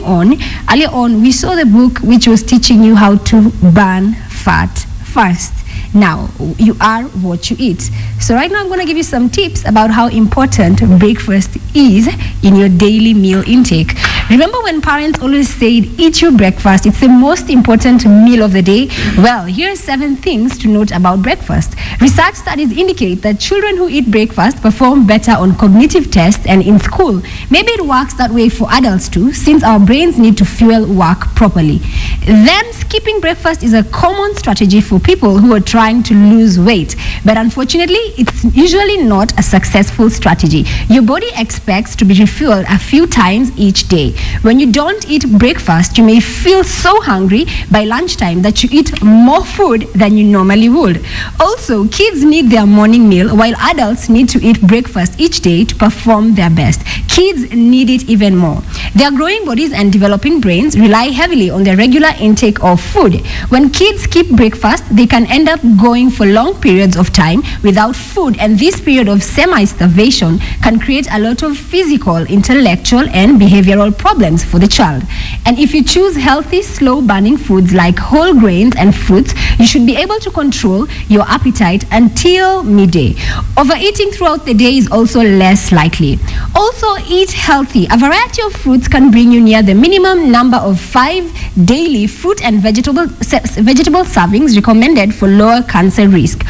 earlier on, we saw the book which was teaching you how to burn fat fast. Now, you are what you eat. So right now I'm going to give you some tips about how important breakfast is in your daily meal intake. Remember when parents always said, eat your breakfast, it's the most important meal of the day? Well, here are 7 things to note about breakfast. Research studies indicate that children who eat breakfast perform better on cognitive tests and in school. Maybe it works that way for adults too, since our brains need to fuel work properly. Then, skipping breakfast is a common strategy for people who are trying to lose weight. But unfortunately, it's usually not a successful strategy. Your body expects to be refueled a few times each day. When you don't eat breakfast, you may feel so hungry by lunchtime that you eat more food than you normally would. Also, kids need their morning meal while adults need to eat breakfast each day to perform their best. Kids need it even more. Their growing bodies and developing brains rely heavily on their regular intake of food. When kids skip breakfast, they can end up going for long periods of time without food, and this period of semi-starvation can create a lot of physical, intellectual, and behavioral problems for the child. And if you choose healthy, slow-burning foods like whole grains and fruits, you should be able to control your appetite until midday. Overeating throughout the day is also less likely. Also, eat healthy. A variety of fruits can bring you near the minimum number of 5 daily fruit and vegetable servings recommended for lower cancer risk.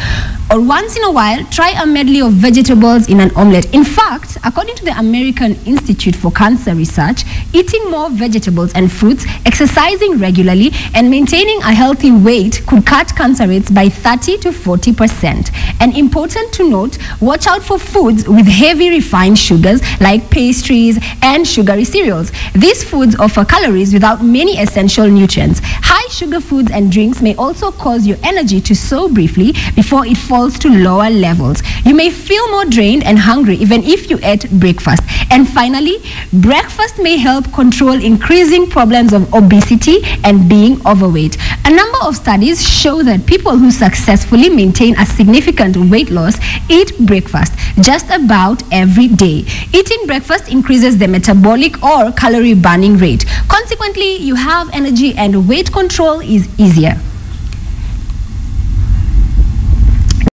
Or once in a while, try a medley of vegetables in an omelette. In fact, according to the American Institute for Cancer Research, eating more vegetables and fruits, exercising regularly, and maintaining a healthy weight could cut cancer rates by 30 to 40%. And important to note, watch out for foods with heavy refined sugars like pastries and sugary cereals. These foods offer calories without many essential nutrients. High sugar foods and drinks may also cause your energy to soar briefly before it falls to lower levels. You may feel more drained and hungry even if you ate breakfast. And finally, breakfast may help control increasing problems of obesity and being overweight. A number of studies show that people who successfully maintain a significant weight loss eat breakfast just about every day. Eating breakfast increases the metabolic or calorie burning rate. Consequently, you have energy and weight control is easier.